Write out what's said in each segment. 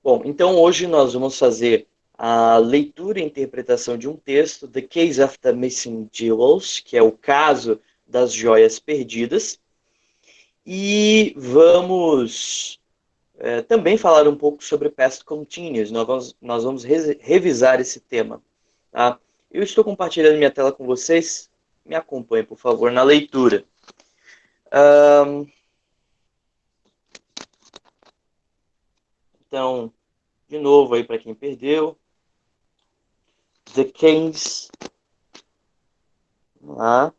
Bom, então hoje nós vamos fazer a leitura e interpretação de um texto, The Case of the Missing Jewels, que é o caso das joias perdidas, e vamos também falar um pouco sobre Past Continuous. Nós vamos revisar esse tema. Tá? Eu estou compartilhando minha tela com vocês. Me acompanhe, por favor, na leitura. Então, de novo aí para quem perdeu. The Case. Vamos lá.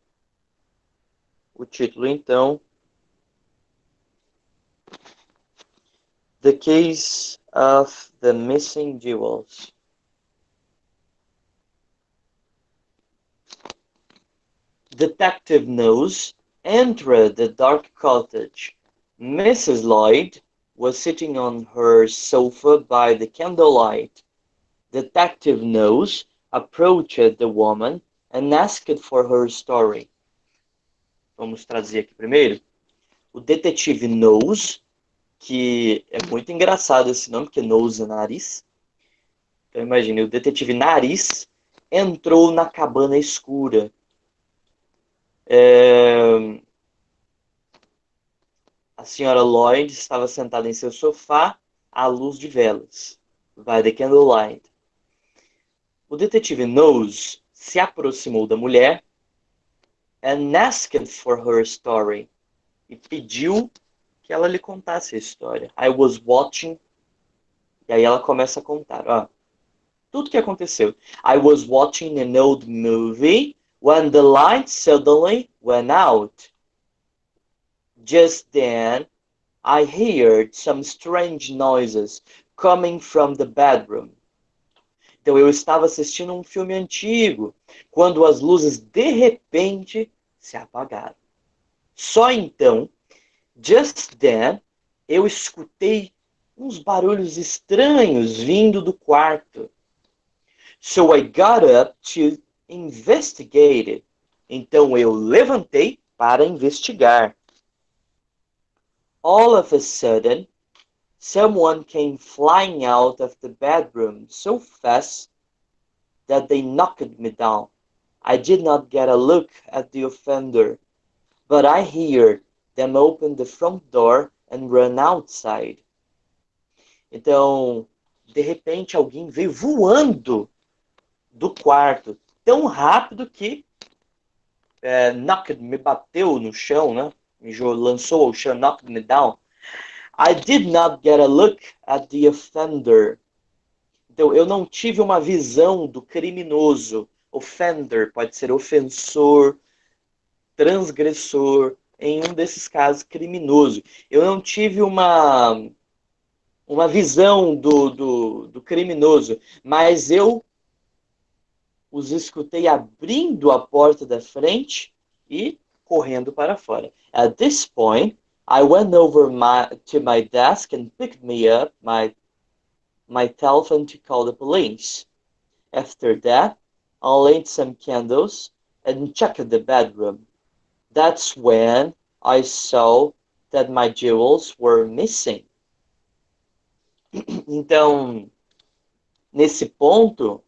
O título, então. The Case of the Missing Jewels. Detective Nose entered the dark cottage. Mrs. Lloyd was sitting on her sofa by the candlelight. Detective Nose approached the woman and asked for her story. Vamos traduzir aqui primeiro. O detetive Nose, que é muito engraçado esse nome, porque Nose é nariz. Então imagine, o detetive Nariz entrou na cabana escura. A senhora Lloyd estava sentada em seu sofá à luz de velas, by the candlelight. O detetive Nose se aproximou da mulher and asked for her story, e pediu que ela lhe contasse a história. I was watching, e aí ela começa a contar. Tudo que aconteceu. I was watching an old movie when the light suddenly went out. Just then, I heard some strange noises coming from the bedroom. Então eu estava assistindo um filme antigo, quando as luzes de repente se apagaram. Só então, just then, eu escutei uns barulhos estranhos vindo do quarto. So I got up to investigate it. Então eu levantei para investigar. All of a sudden, someone came flying out of the bedroom so fast that they knocked me down. I did not get a look at the offender, but I heard them open the front door and run outside. Então, de repente, alguém veio voando do quarto, tão rápido que knocked, me bateu no chão, né? Me lançou ao chão, knocked me down. I did not get a look at the offender. Então, eu não tive uma visão do criminoso. Offender pode ser ofensor, transgressor, em um desses casos, criminoso. Eu não tive uma visão do criminoso, mas eu os escutei abrindo a porta da frente e correndo para fora. At this point, I went over to my desk and picked me up my telephone to call the police. After that, I lit some candles and checked the bedroom. That's when I saw that my jewels were missing. Então, esse ponto,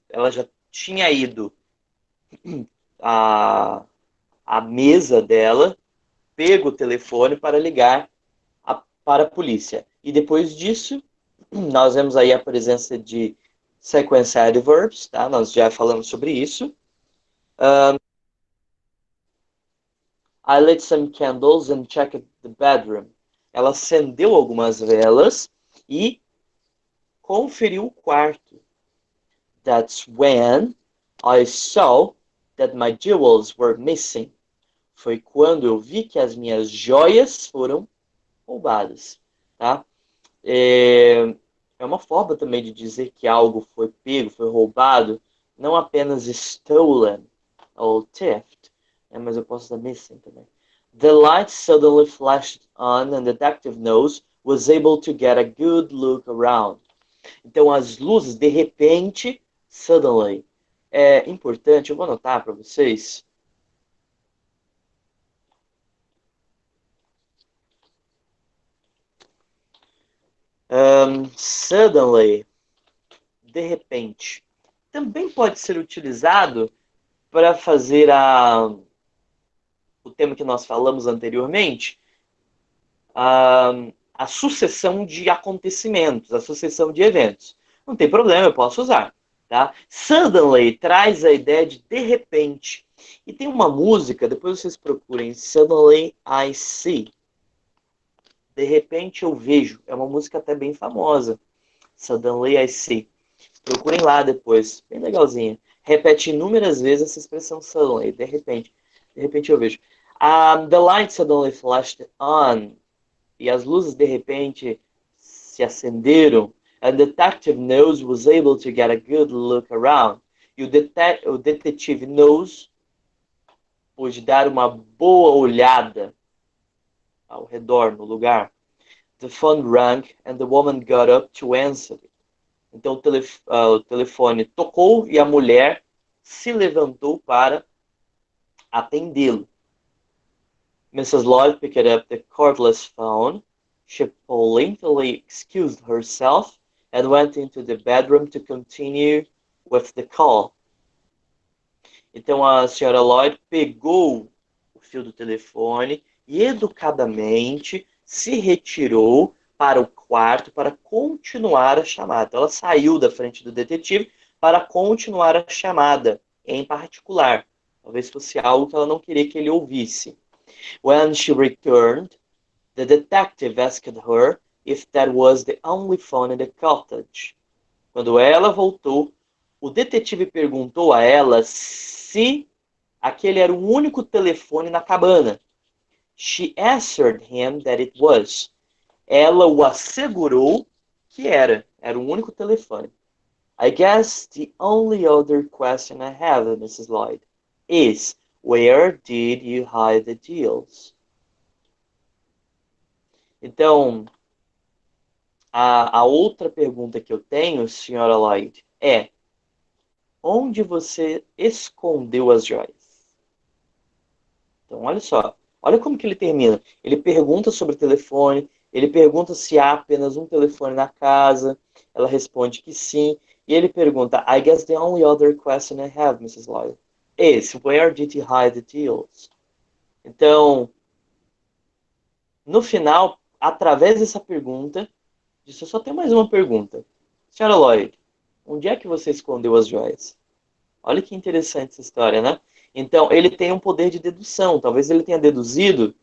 ela já tinha ido à mesa dela, pego o telefone para ligar para a polícia. E depois disso, nós vemos aí a presença de sequence adverbs, tá? Nós já falamos sobre isso. I lit some candles and checked the bedroom. Ela acendeu algumas velas e conferiu o quarto. That's when I saw that my jewels were missing. Foi quando eu vi que as minhas joias foram roubadas. Tá? É uma forma também de dizer que algo foi pego, foi roubado, não apenas stolen ou theft, mas eu posso dar missing também. The light suddenly flashed on and the detective Nose was able to get a good look around. Então as luzes, de repente, suddenly. É importante, eu vou anotar para vocês. Suddenly, de repente, também pode ser utilizado para fazer o tema que nós falamos anteriormente, a sucessão de acontecimentos, a sucessão de eventos. Não tem problema, eu posso usar. Tá? Suddenly traz a ideia de repente. E tem uma música, depois vocês procurem, Suddenly I See. De repente eu vejo. É uma música até bem famosa. Suddenly I See. Procurem lá depois. Bem legalzinha. Repete inúmeras vezes essa expressão suddenly. De repente. De repente eu vejo. The light suddenly flashed on. E as luzes de repente se acenderam. And the detective Nose was able to get a good look around. E o detetive Nose pôde dar uma boa olhada ao redor, no lugar. The phone rang and the woman got up to answer it. Então o telefone tocou e a mulher se levantou para atendê-lo. Mrs. Lloyd picked up the cordless phone. She politely excused herself and went into the bedroom to continue with the call. Então a senhora Lloyd pegou o fio do telefone e educadamente se retirou para o quarto para continuar a chamada. Ela saiu da frente do detetive para continuar a chamada, em particular. Talvez fosse algo que ela não queria que ele ouvisse. When she returned, the detective asked her if that was the only phone in the cottage. Quando ela voltou, o detetive perguntou a ela se aquele era o único telefone na cabana. She answered him that it was. Ela o assegurou que era o único telefone. I guess the only other question I have, Mrs. Lloyd, is where did you hide the deals? Então, a outra pergunta que eu tenho, senhora Lloyd, é: onde você escondeu as joias? Então, olha só. Olha como que ele termina. Ele pergunta sobre o telefone, ele pergunta se há apenas um telefone na casa, ela responde que sim, e ele pergunta, I guess the only other question I have, Mrs. Lloyd, is where did you hide the deals? Então, no final, através dessa pergunta, disse, eu só tenho mais uma pergunta. Senhora Lloyd, onde é que você escondeu as joias? Olha que interessante essa história, né? Então, ele tem um poder de dedução. Talvez ele tenha deduzido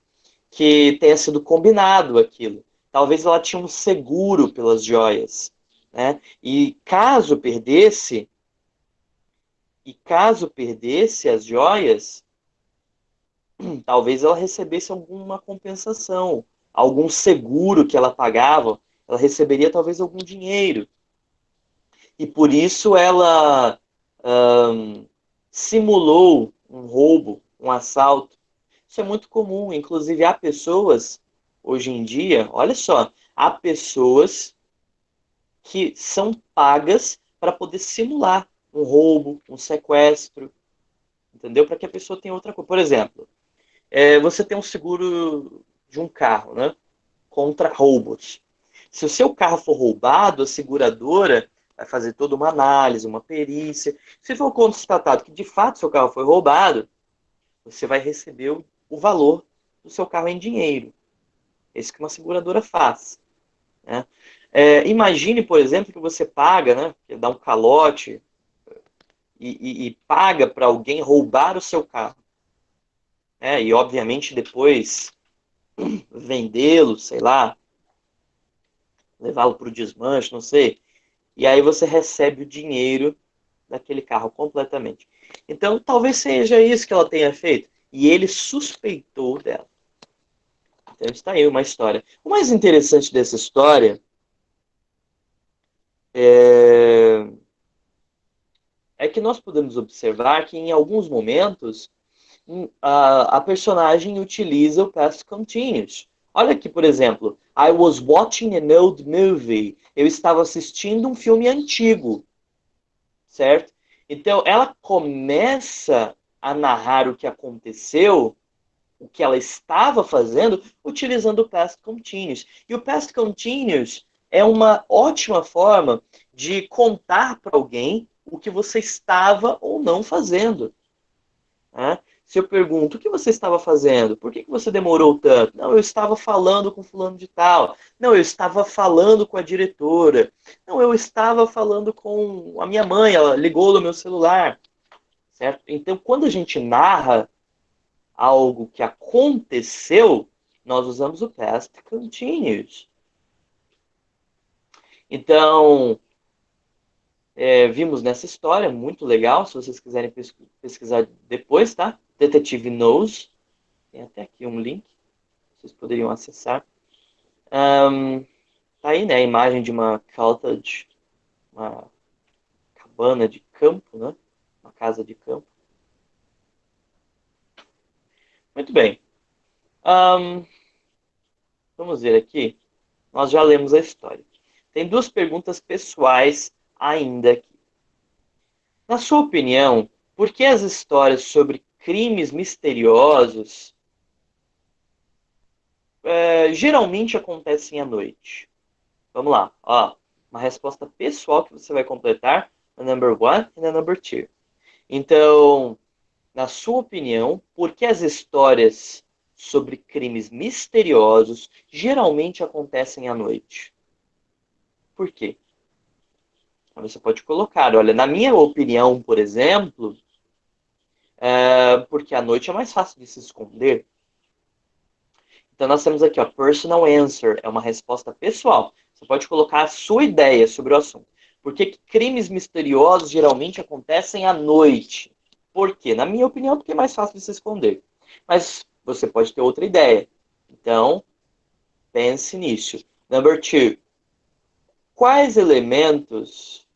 que tenha sido combinado aquilo. Talvez ela tinha um seguro pelas joias, né? E caso perdesse as joias, talvez ela recebesse alguma compensação, algum seguro que ela pagava, ela receberia talvez algum dinheiro. E por isso ela simulou um roubo, um assalto. Isso é muito comum, inclusive há pessoas, hoje em dia, olha só, há pessoas que são pagas para poder simular um roubo, um sequestro, entendeu? Para que a pessoa tenha outra coisa. Por exemplo, você tem um seguro de um carro, né? Contra roubos. Se o seu carro for roubado, a seguradora vai fazer toda uma análise, uma perícia. Se for constatado que de fato seu carro foi roubado, você vai receber o valor do seu carro em dinheiro. É isso que uma seguradora faz, né? Imagine, por exemplo, que você paga, né? Que dá um calote e paga para alguém roubar o seu carro. E obviamente depois vendê-lo, sei lá, levá-lo para o desmanche, não sei. E aí você recebe o dinheiro daquele carro completamente. Então, talvez seja isso que ela tenha feito. E ele suspeitou dela. Então, está aí uma história. O mais interessante dessa história é que nós podemos observar que em alguns momentos a personagem utiliza o past continuous. Olha aqui, por exemplo, I was watching an old movie. Eu estava assistindo um filme antigo, certo? Então, ela começa a narrar o que aconteceu, o que ela estava fazendo, utilizando o past continuous. E o past continuous é uma ótima forma de contar para alguém o que você estava ou não fazendo. Né? Se eu pergunto, o que você estava fazendo? Por que você demorou tanto? Não, eu estava falando com fulano de tal. Não, eu estava falando com a diretora. Não, eu estava falando com a minha mãe, ela ligou no meu celular. Certo? Então, quando a gente narra algo que aconteceu, nós usamos o past continuous. Então, vimos nessa história, muito legal, se vocês quiserem pesquisar depois, tá? Detetive Knows, tem até aqui um link, vocês poderiam acessar. Tá aí, né, a imagem de uma cottage, uma cabana de campo, né? Uma casa de campo. Muito bem. Vamos ver aqui. Nós já lemos a história. Tem duas perguntas pessoais ainda aqui. Na sua opinião, por que as histórias sobre crimes misteriosos geralmente acontecem à noite? Vamos lá. Ó, uma resposta pessoal que você vai completar na number one e na number two. Então, na sua opinião, por que as histórias sobre crimes misteriosos geralmente acontecem à noite? Por quê? Você pode colocar, olha, na minha opinião, por exemplo, porque à noite é mais fácil de se esconder. Então nós temos aqui, ó, personal answer, é uma resposta pessoal. Você pode colocar a sua ideia sobre o assunto. Por que crimes misteriosos geralmente acontecem à noite? Por quê? Na minha opinião, porque é mais fácil de se esconder. Mas você pode ter outra ideia. Então, pense nisso. Number two. Quais elementos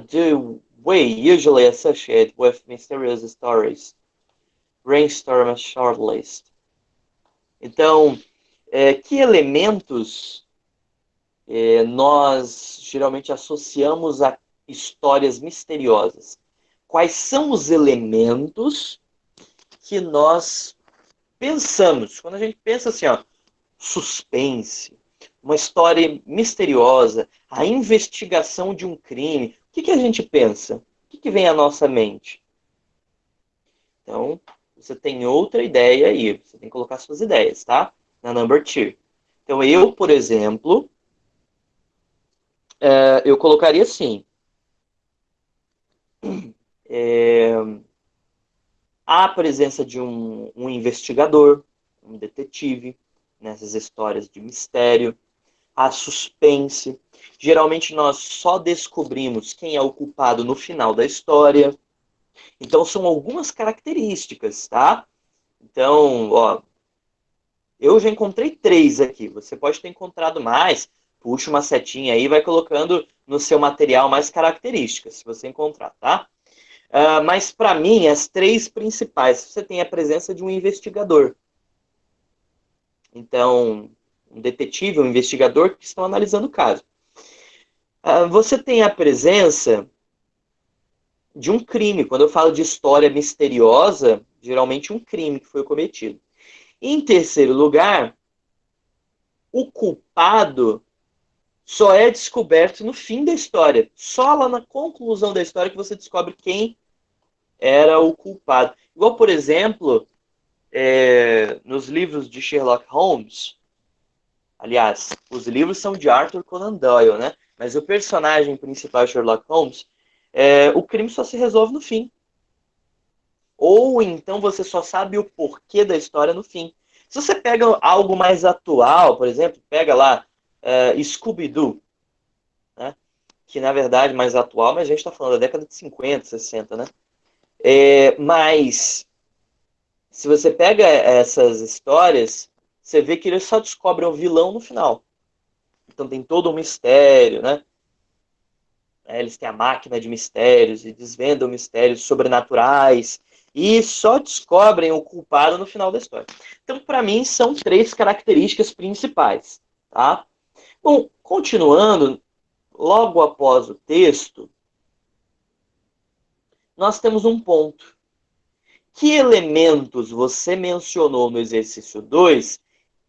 do we usually associate with mysterious stories? Brainstorm a short list. Então, que elementos nós geralmente associamos a histórias misteriosas? Quais são os elementos que nós pensamos? Quando a gente pensa assim, ó, suspense, uma história misteriosa, a investigação de um crime, o que a gente pensa? O que vem à nossa mente? Então, você tem outra ideia aí. Você tem que colocar suas ideias, tá? Na number two. Então, eu, por exemplo, eu colocaria assim. A presença de um investigador, um detetive, nessas histórias de mistério. A suspense. Geralmente, nós só descobrimos quem é o culpado no final da história. Então, são algumas características, tá? Então, ó, eu já encontrei 3 aqui. Você pode ter encontrado mais. Puxa uma setinha aí e vai colocando no seu material mais características, se você encontrar, tá? Mas, para mim, as 3 principais. Você tem a presença de um investigador. Então, um detetive, um investigador que estão analisando o caso. Você tem a presença de um crime. Quando eu falo de história misteriosa, geralmente um crime que foi cometido. Em terceiro lugar, o culpado só é descoberto no fim da história. Só lá na conclusão da história que você descobre quem era o culpado. Igual, por exemplo, nos livros de Sherlock Holmes. Aliás, os livros são de Arthur Conan Doyle, né? Mas o personagem principal, Sherlock Holmes, o crime só se resolve no fim. Ou então você só sabe o porquê da história no fim. Se você pega algo mais atual, por exemplo, pega lá Scooby-Doo, né? Que na verdade é mais atual, mas a gente está falando da década de 50, 60, né? Mas se você pega essas histórias, você vê que eles só descobrem o vilão no final. Então tem todo um mistério, né? Eles têm a máquina de mistérios e desvendam mistérios sobrenaturais e só descobrem o culpado no final da história. Então, para mim, são 3 características principais, tá? Bom, continuando, logo após o texto, nós temos um ponto. Que elementos você mencionou no exercício 2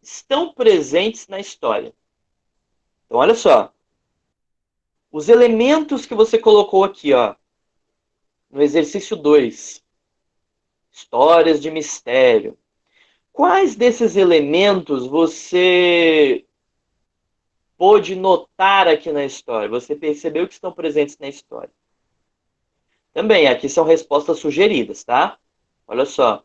estão presentes na história? Então, olha só. Os elementos que você colocou aqui, ó, no exercício 2, histórias de mistério. Quais desses elementos você pôde notar aqui na história? Você percebeu que estão presentes na história? Também, aqui são respostas sugeridas, tá? Olha só.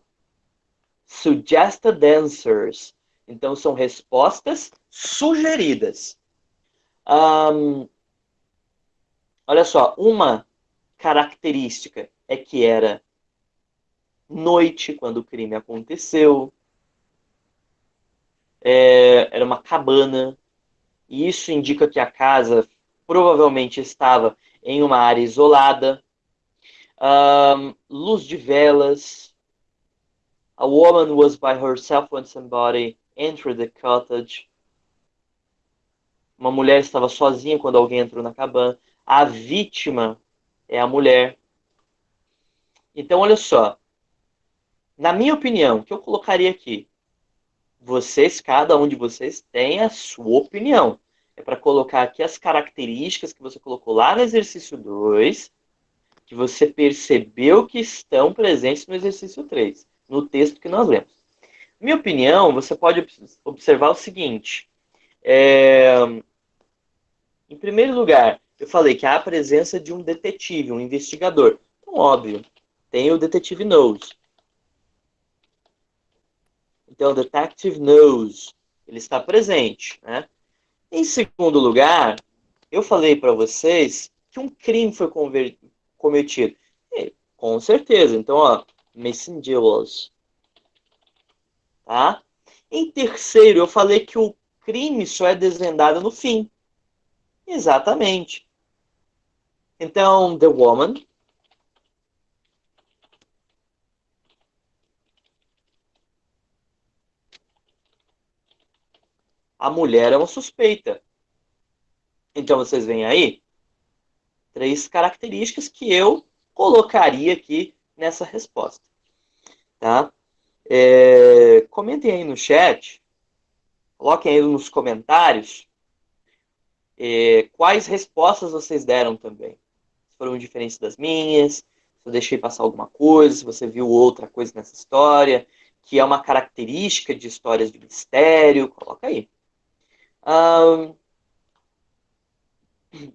Suggested answers. Então, são respostas sugeridas. Olha só, uma característica é que era noite quando o crime aconteceu. Era uma cabana. E isso indica que a casa provavelmente estava em uma área isolada. Luz de velas. A woman was by herself when somebody entered the cottage. Uma mulher estava sozinha quando alguém entrou na cabana. A vítima é a mulher. Então, olha só. Na minha opinião, o que eu colocaria aqui? Vocês, cada um de vocês, tem a sua opinião. É para colocar aqui as características que você colocou lá no exercício 2, que você percebeu que estão presentes no exercício 3, no texto que nós lemos. Minha opinião, você pode observar o seguinte. Em primeiro lugar, eu falei que há a presença de um detetive, um investigador. Então, óbvio, tem o detetive knows. Então, o detective knows. Ele está presente, né? Em segundo lugar, eu falei para vocês que um crime foi cometido. Com certeza. Então, ó, missing jewels. Tá? Em terceiro, eu falei que o crime só é desvendado no fim. Exatamente. Então, the woman. A mulher é uma suspeita. Então, vocês veem aí 3 características que eu colocaria aqui nessa resposta. Tá? Comentem aí no chat, coloquem aí nos comentários quais respostas vocês deram também. Se foram diferentes das minhas, se eu deixei passar alguma coisa, se você viu outra coisa nessa história, que é uma característica de histórias de mistério, coloca aí.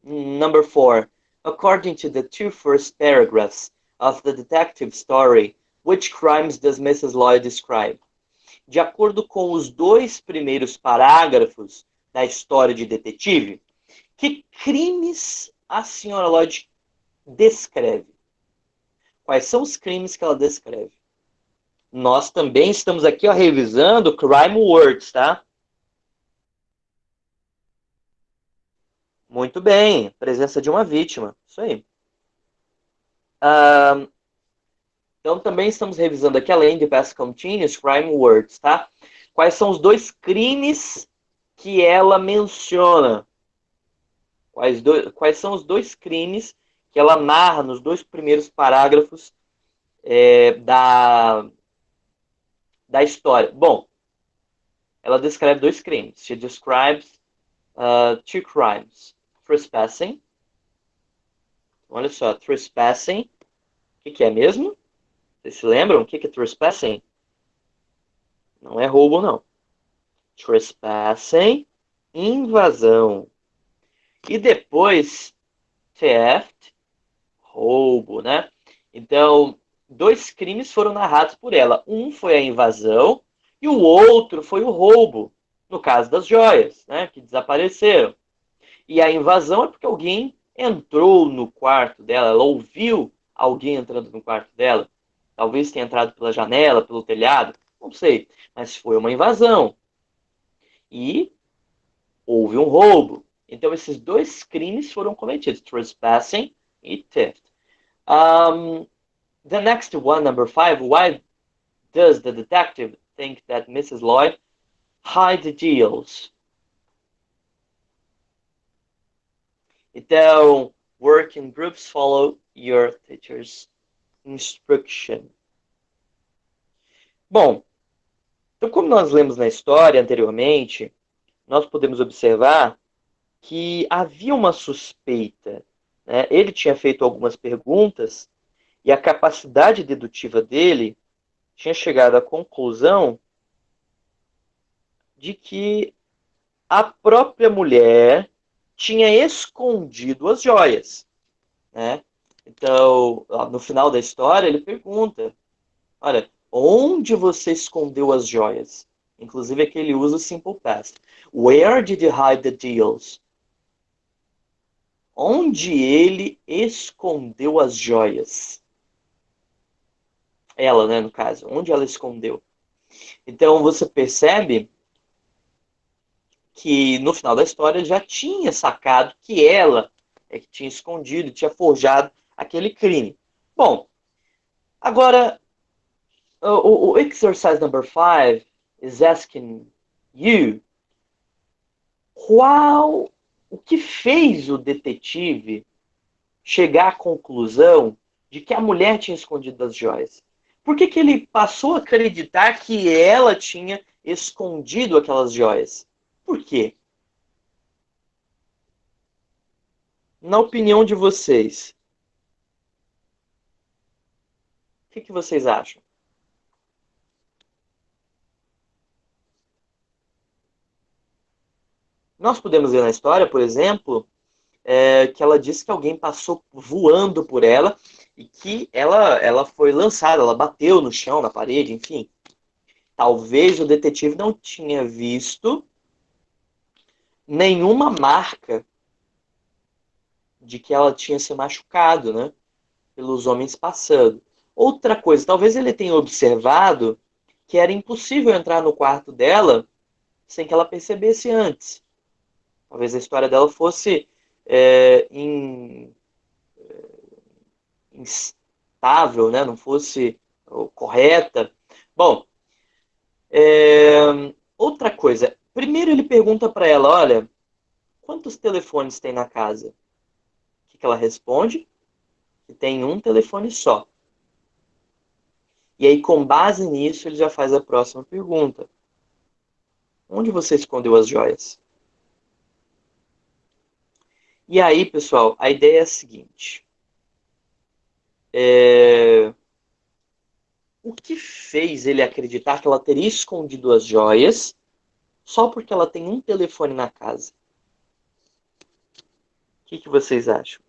Number 4. According to the 2 first paragraphs of the detective story, which crimes does Mrs. Lloyd describe? De acordo com os 2 primeiros parágrafos da história de detetive, que crimes a senhora Lloyd descreve? Quais são os crimes que ela descreve? Nós também estamos aqui revisando crime words, tá? Muito bem, presença de uma vítima, isso aí. Então também estamos revisando aqui, além de past continuous, crime words, tá? Quais são os 2 crimes que ela menciona? Quais são os 2 crimes que ela narra nos 2 primeiros parágrafos da história? Bom, ela descreve 2 crimes. She describes 2 crimes. Trespassing. Olha só, trespassing. O que é mesmo? Vocês se lembram? O que é trespassing? Não é roubo, não. Trespassing, invasão. E depois, theft, roubo, né? Então, 2 crimes foram narrados por ela. Um foi a invasão e o outro foi o roubo, no caso das joias, né? Que desapareceram. E a invasão é porque alguém entrou no quarto dela, ela ouviu alguém entrando no quarto dela. Talvez tenha entrado pela janela, pelo telhado, não sei. Mas foi uma invasão. E houve um roubo. Então, esses 2 crimes foram cometidos: trespassing e theft. The next one, number 5. Why does the detective think that Mrs. Lloyd hid the deals? Então, work in groups, follow your teacher's instruction. Bom, então como nós lemos na história anteriormente, nós podemos observar que havia uma suspeita, né? Ele tinha feito algumas perguntas e a capacidade dedutiva dele tinha chegado à conclusão de que a própria mulher tinha escondido as joias, né? Então, no final da história, ele pergunta: olha, onde você escondeu as joias? Inclusive, aqui ele usa o simple past. Where did you hide the deals? Onde ele escondeu as joias? Ela, né, no caso. Onde ela escondeu? Então, você percebe que no final da história ele já tinha sacado que ela é que tinha escondido, tinha forjado aquele crime. Bom, agora o exercise number 5 is asking you o que fez o detetive chegar à conclusão de que a mulher tinha escondido as joias? Por que ele passou a acreditar que ela tinha escondido aquelas joias? Por quê? Na opinião de vocês, o que vocês acham? Nós podemos ver na história, por exemplo, que ela disse que alguém passou voando por ela e que ela foi lançada, ela bateu no chão, na parede, enfim. Talvez o detetive não tinha visto nenhuma marca de que ela tinha se machucado, né? Pelos homens passando. Outra coisa, talvez ele tenha observado que era impossível entrar no quarto dela sem que ela percebesse antes. Talvez a história dela fosse é, in, instável, né? Não fosse correta. Bom, outra coisa. Primeiro ele pergunta para ela, olha, quantos telefones tem na casa? O que ela responde? Que tem um telefone só. E aí, com base nisso, ele já faz a próxima pergunta. Onde você escondeu as joias? E aí, pessoal, a ideia é a seguinte. O que fez ele acreditar que ela teria escondido as joias só porque ela tem um telefone na casa? O que vocês acham?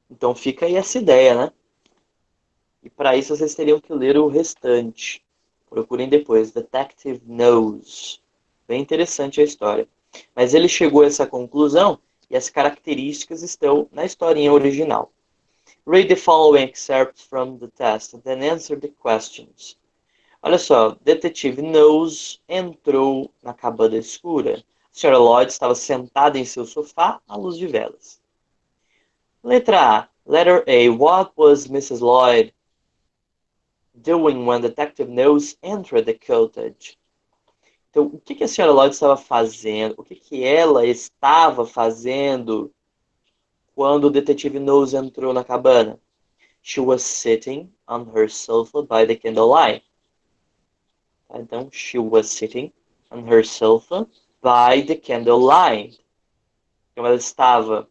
Então fica aí essa ideia, né? E para isso vocês teriam que ler o restante. Procurem depois. Detective Knows. Bem interessante a história. Mas ele chegou a essa conclusão e as características estão na historinha original. Read the following excerpts from the test and then answer the questions. Olha só, Detetive Knows entrou na cabana escura. A senhora Lloyd estava sentada em seu sofá à luz de velas. Letra A. Letter A. What was Mrs. Lloyd doing when Detective Knows entered the cottage? Então, o que a senhora Lloyd estava fazendo? O que ela estava fazendo quando o detetive Knows entrou na cabana? She was sitting on her sofa by the candlelight. Então, she was sitting on her sofa by the candlelight. Então, ela estava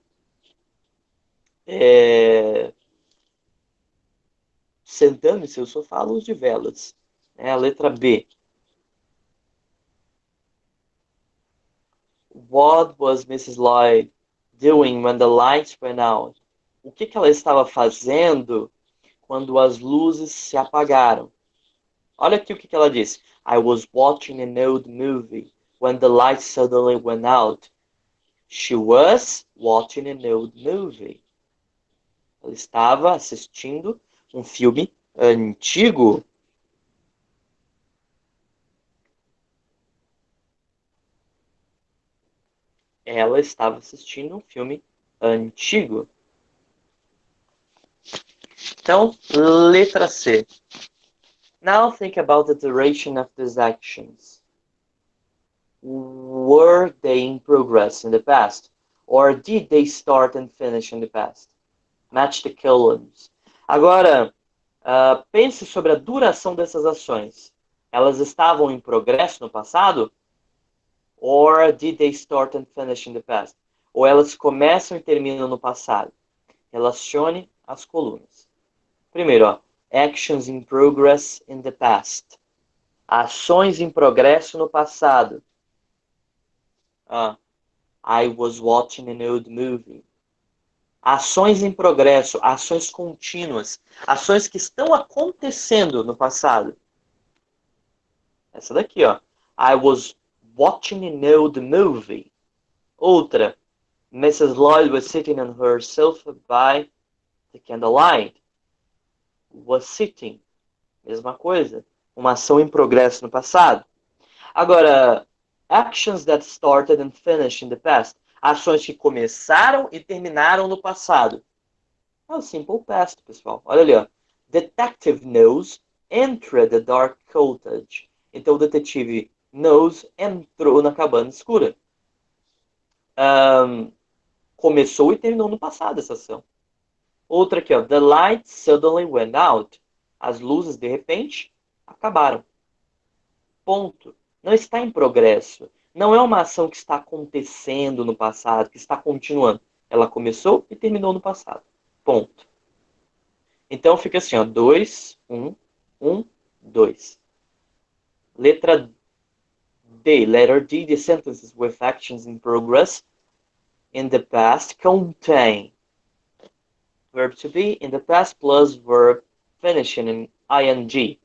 sentando em seu sofá à luz de velas. É a letra B. What was Mrs. Lloyd doing when the lights went out? O que ela estava fazendo quando as luzes se apagaram? Olha aqui o que ela disse. I was watching an old movie when the lights suddenly went out. She was watching an old movie. Ela estava assistindo um filme antigo. Ela estava assistindo um filme antigo. Então, letra C. Now think about the duration of these actions. Were they in progress in the past? Or did they start and finish in the past? Match the columns. Agora, Pense sobre a duração dessas ações. Elas estavam em progresso no passado? Or did they start and finish in the past? Ou elas começam e terminam no passado? Relacione as colunas. Primeiro, ó, actions in progress in the past. Ações em progresso no passado. I was watching an old movie. Ações em progresso, ações contínuas, ações que estão acontecendo no passado. Essa daqui, ó. I was watching an old movie. Outra. Mrs. Lloyd was sitting on her sofa by the candlelight. Was sitting. Mesma coisa. Uma ação em progresso no passado. Agora, actions that started and finished in the past. Ações que começaram e terminaram no passado. É o simple past, pessoal. Olha ali, ó. Detective Nose entered the dark cottage. Então, o detetive Nose entrou na cabana escura. Começou e terminou no passado essa ação. Outra aqui, ó. The light suddenly went out. As luzes, de repente, acabaram. Ponto. Não está em progresso. Não é uma ação que está acontecendo no passado, que está continuando. Ela começou e terminou no passado. Ponto. Então fica assim, ó. 2, 1, 1, 2. Letra D. Letter D. The sentences with actions in progress in the past contain verb to be in the past plus verb finishing in ing.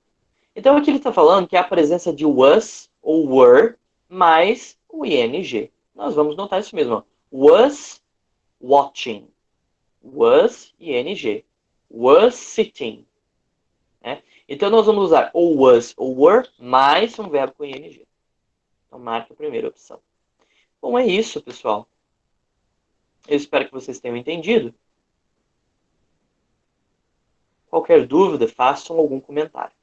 Então aqui ele está falando que é a presença de was ou were mais o ing. Nós vamos notar isso mesmo. Ó. Was watching. Was ing. Was sitting. Né? Então nós vamos usar ou was ou were mais um verbo com ing. Então marque a primeira opção. Bom, é isso, pessoal. Eu espero que vocês tenham entendido. Qualquer dúvida, façam algum comentário.